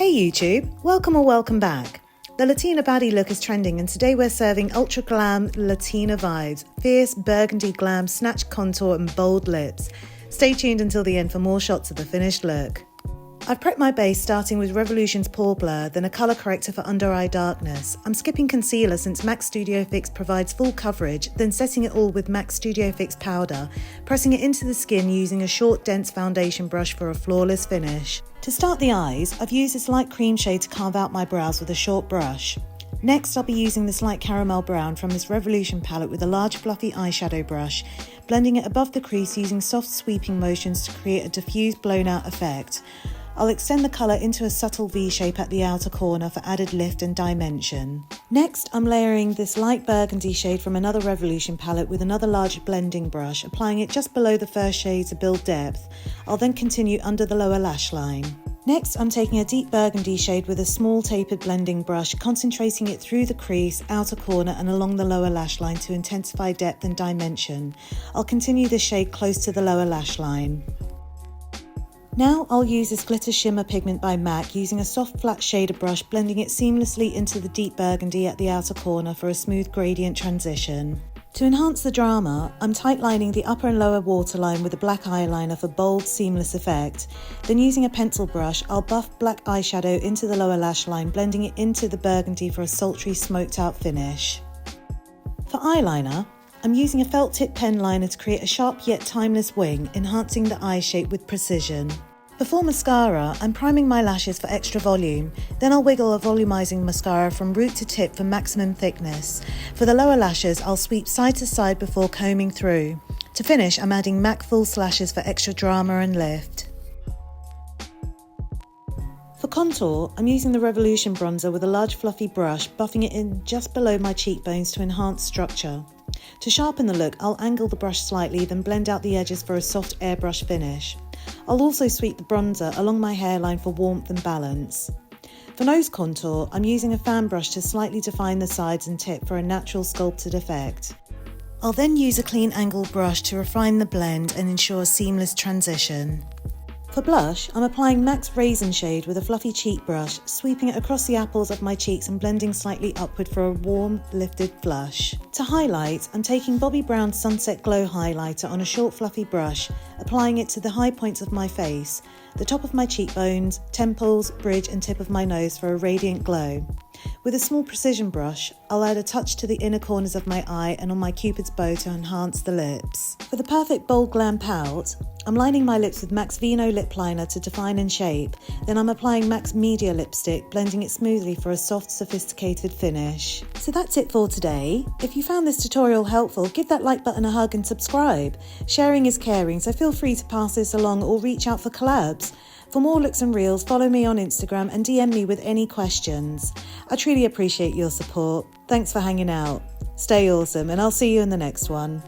Hey YouTube, welcome or welcome back. The Latina Baddie look is trending and today we're serving Ultra-Glam Latina vibes, fierce burgundy glam, snatched contour and bold lips. Stay tuned until the end for more shots of the finished look. I've prepped my base starting with Revolution's Pore Blur, then a colour corrector for under eye darkness. I'm skipping concealer since MAC Studio Fix provides full coverage, then setting it all with MAC Studio Fix powder, pressing it into the skin using a short dense foundation brush for a flawless finish. To start the eyes, I've used this light cream shade to carve out my brows with a short brush. Next, I'll be using this light caramel brown from this Revolution palette with a large fluffy eyeshadow brush, blending it above the crease using soft sweeping motions to create a diffused blown out effect. I'll extend the colour into a subtle V shape at the outer corner for added lift and dimension. Next, I'm layering this light burgundy shade from another Revolution palette with another large blending brush, applying it just below the first shade to build depth. I'll then continue under the lower lash line. Next, I'm taking a deep burgundy shade with a small tapered blending brush, concentrating it through the crease, outer corner and along the lower lash line to intensify depth and dimension. I'll continue this shade close to the lower lash line. Now I'll use this Glitter Shimmer pigment by MAC using a soft flat shader brush, blending it seamlessly into the deep burgundy at the outer corner for a smooth gradient transition. To enhance the drama, I'm tightlining the upper and lower waterline with a black eyeliner for bold, seamless effect. Then using a pencil brush, I'll buff black eyeshadow into the lower lash line, blending it into the burgundy for a sultry, smoked out finish. For eyeliner, I'm using a felt tip pen liner to create a sharp yet timeless wing, enhancing the eye shape with precision. Before mascara, I'm priming my lashes for extra volume, then I'll wiggle a volumizing mascara from root to tip for maximum thickness. For the lower lashes, I'll sweep side to side before combing through. To finish, I'm adding MAC false lashes for extra drama and lift. For contour, I'm using the Revolution bronzer with a large fluffy brush, buffing it in just below my cheekbones to enhance structure. To sharpen the look, I'll angle the brush slightly, then blend out the edges for a soft airbrush finish. I'll also sweep the bronzer along my hairline for warmth and balance. For nose contour, I'm using a fan brush to slightly define the sides and tip for a natural sculpted effect. I'll then use a clean angled brush to refine the blend and ensure a seamless transition. For blush, I'm applying MAC's Raisin shade with a fluffy cheek brush, sweeping it across the apples of my cheeks and blending slightly upward for a warm, lifted blush. To highlight, I'm taking Bobbi Brown's Sunset Glow highlighter on a short fluffy brush, applying it to the high points of my face, the top of my cheekbones, temples, bridge and tip of my nose for a radiant glow. With a small precision brush, I'll add a touch to the inner corners of my eye and on my cupid's bow to enhance the lips. For the perfect bold glam pout, I'm lining my lips with MAC's Vino lip liner to define and shape, then I'm applying MAC's Media lipstick, blending it smoothly for a soft, sophisticated finish. So that's it for today. If you found this tutorial helpful, give that like button a hug and subscribe. Sharing is caring, so feel free to pass this along or reach out for collabs. For more looks and reels, follow me on Instagram and DM me with any questions. I truly appreciate your support. Thanks for hanging out. Stay awesome and I'll see you in the next one.